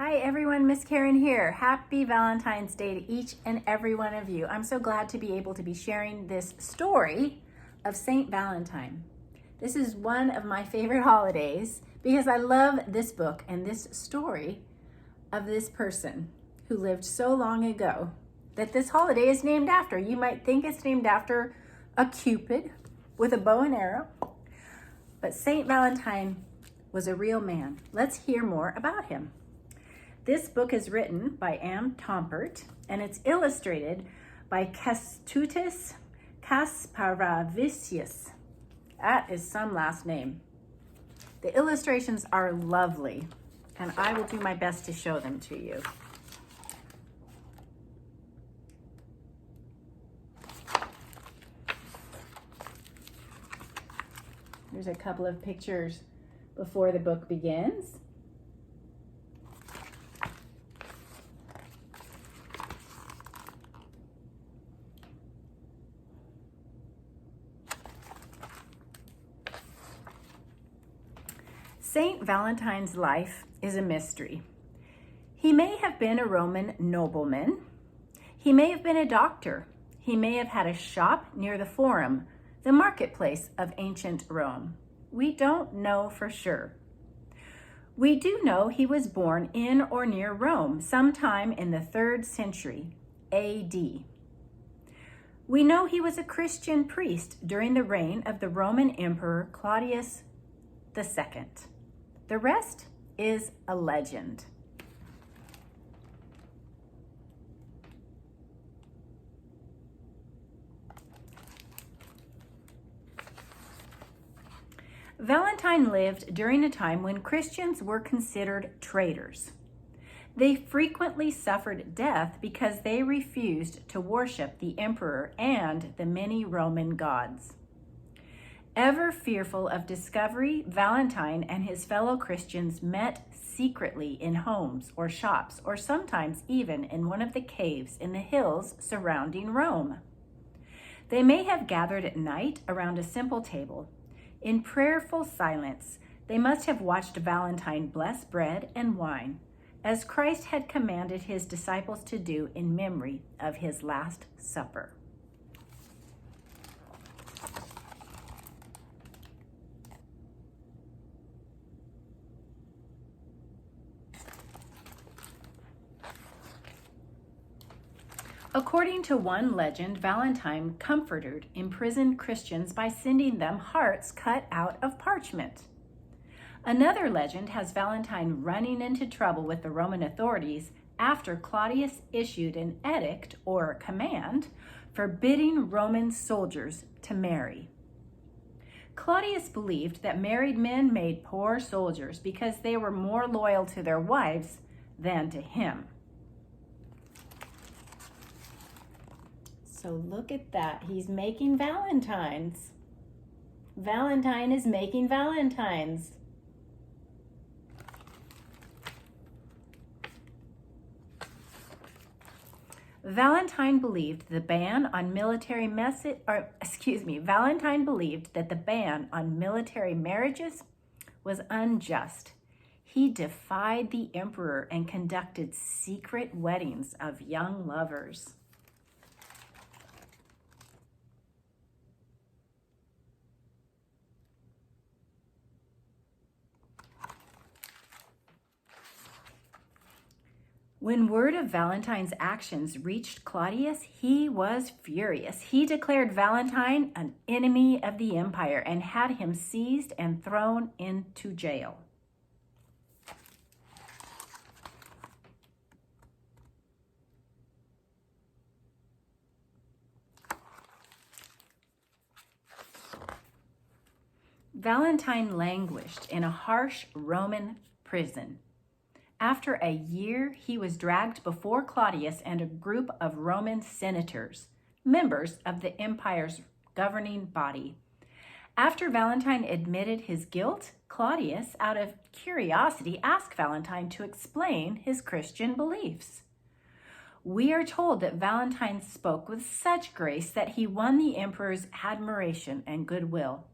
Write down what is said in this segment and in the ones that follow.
Hi everyone, Miss Karen here. Happy Valentine's Day to each and every one of you. I'm so glad to be able to be sharing this story of Saint Valentine. This is one of my favorite holidays because I love this book and this story of this person who lived so long ago that this holiday is named after. You might think it's named after a Cupid with a bow and arrow, but Saint Valentine was a real man. Let's hear more about him. This book is written by Anne Tompert and it's illustrated by Kęstutis Kasparavicius. That is some last name. The illustrations are lovely and I will do my best to show them to you. Here's a couple of pictures before the book begins. Saint Valentine's life is a mystery. He may have been a Roman nobleman. He may have been a doctor. He may have had a shop near the Forum, the marketplace of ancient Rome. We don't know for sure. We do know he was born in or near Rome sometime in the 3rd century AD. We know he was a Christian priest during the reign of the Roman Emperor Claudius II. The rest is a legend. Valentine lived during a time when Christians were considered traitors. They frequently suffered death because they refused to worship the emperor and the many Roman gods. Ever fearful of discovery, Valentine and his fellow Christians met secretly in homes or shops, or sometimes even in one of the caves in the hills surrounding Rome. They may have gathered at night around a simple table. In prayerful silence, they must have watched Valentine bless bread and wine, as Christ had commanded his disciples to do in memory of his Last Supper. According to one legend, Valentine comforted imprisoned Christians by sending them hearts cut out of parchment. Another legend has Valentine running into trouble with the Roman authorities after Claudius issued an edict or command forbidding Roman soldiers to marry. Claudius believed that married men made poor soldiers because they were more loyal to their wives than to him. So look at that. He's making valentines. Valentine is making valentines. Valentine believed the ban on military Valentine believed that the ban on military marriages was unjust. He defied the emperor and conducted secret weddings of young lovers. When word of Valentine's actions reached Claudius, he was furious. He declared Valentine an enemy of the empire and had him seized and thrown into jail. Valentine languished in a harsh Roman prison. After a year, he was dragged before Claudius and a group of Roman senators, members of the empire's governing body. After Valentine admitted his guilt, Claudius, out of curiosity, asked Valentine to explain his Christian beliefs. We are told that Valentine spoke with such grace that he won the emperor's admiration and goodwill.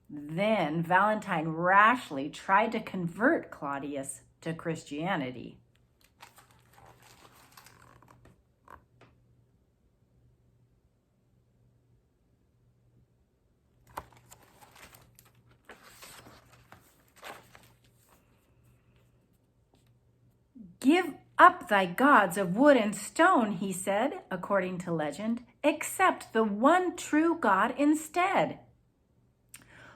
Then Valentine rashly tried to convert Claudius to Christianity. "Give up thy gods of wood and stone," he said, according to legend. "Accept the one true God instead.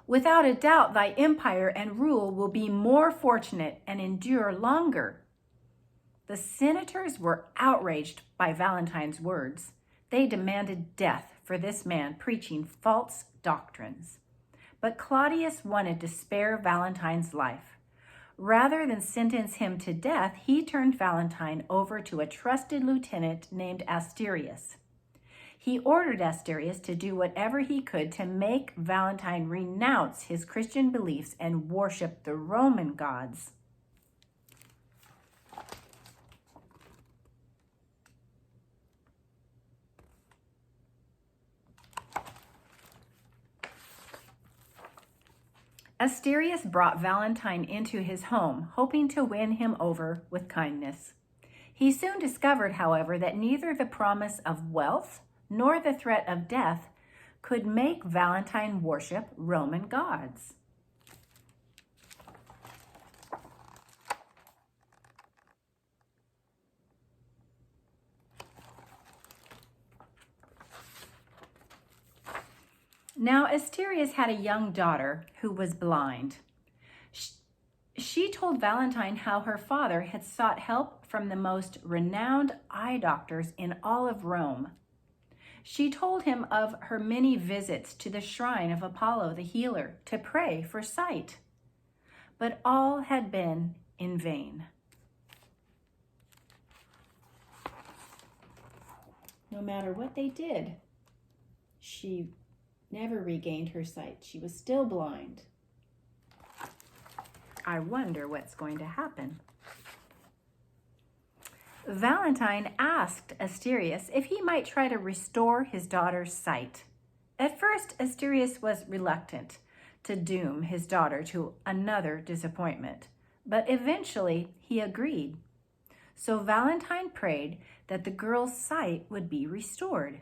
Without a doubt, thy empire and rule will be more fortunate and endure longer." The senators were outraged by Valentine's words. They demanded death for this man preaching false doctrines. But Claudius wanted to spare Valentine's life. Rather than sentence him to death, he turned Valentine over to a trusted lieutenant named Asterius. He ordered Asterius to do whatever he could to make Valentine renounce his Christian beliefs and worship the Roman gods. Asterius brought Valentine into his home, hoping to win him over with kindness. He soon discovered, however, that neither the promise of wealth nor the threat of death could make Valentine worship Roman gods. Now, Asterius had a young daughter who was blind. She told Valentine how her father had sought help from the most renowned eye doctors in all of Rome. She told him of her many visits to the shrine of Apollo the healer to pray for sight. But all had been in vain. No matter what they did, she never regained her sight. She was still blind. I wonder what's going to happen. Valentine asked Asterius if he might try to restore his daughter's sight. At first, Asterius was reluctant to doom his daughter to another disappointment, but eventually he agreed. So Valentine prayed that the girl's sight would be restored.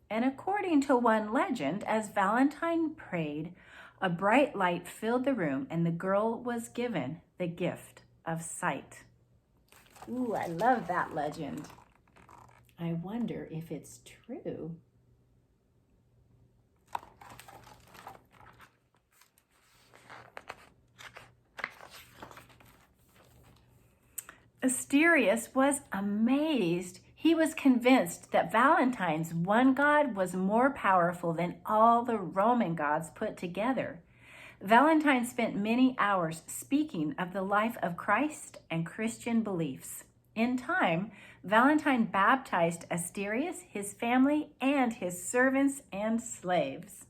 And according to one legend, as Valentine prayed, a bright light filled the room and the girl was given the gift of sight. Ooh, I love that legend. I wonder if it's true. Asterius was amazed. He was convinced that Valentine's one god was more powerful than all the Roman gods put together. Valentine spent many hours speaking of the life of Christ and Christian beliefs. In time, Valentine baptized Asterius, his family, and his servants and slaves.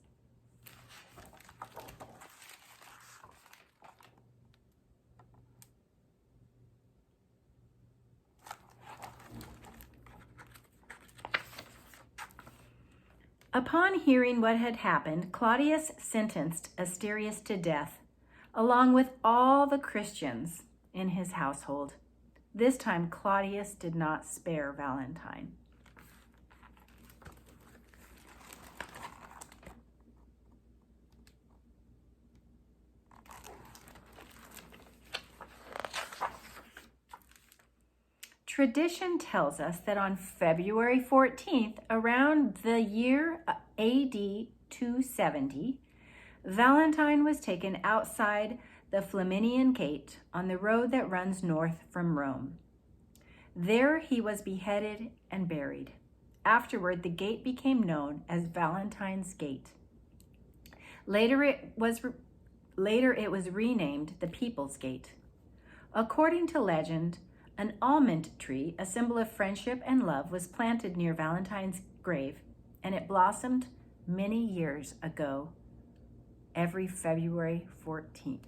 Upon hearing what had happened, Claudius sentenced Asterius to death, along with all the Christians in his household. This time, Claudius did not spare Valentine. Tradition tells us that on February 14th, around the year AD 270, Valentine was taken outside the Flaminian Gate on the road that runs north from Rome. There he was beheaded and buried. Afterward, the gate became known as Valentine's Gate. Later it was renamed the People's Gate. According to legend, an almond tree, a symbol of friendship and love, was planted near Valentine's grave, and it blossomed many years ago, every February 14th.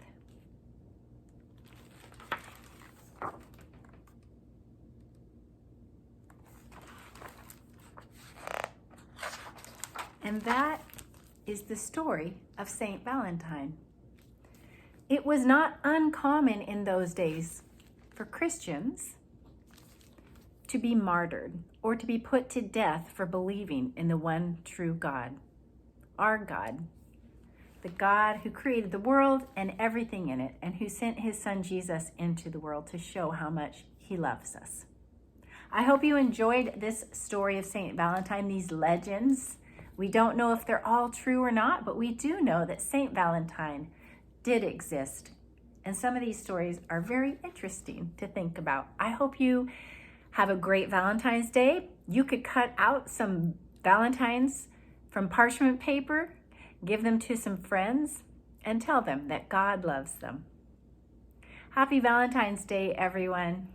And that is the story of Saint Valentine. It was not uncommon in those days for Christians to be martyred or to be put to death for believing in the one true God, our God, the God who created the world and everything in it, and who sent his son Jesus into the world to show how much he loves us. I hope you enjoyed this story of Saint Valentine, these legends. We don't know if they're all true or not, but we do know that Saint Valentine did exist. And some of these stories are very interesting to think about. I hope you have a great Valentine's Day. You could cut out some Valentines from parchment paper, give them to some friends, and tell them that God loves them. Happy Valentine's Day, everyone.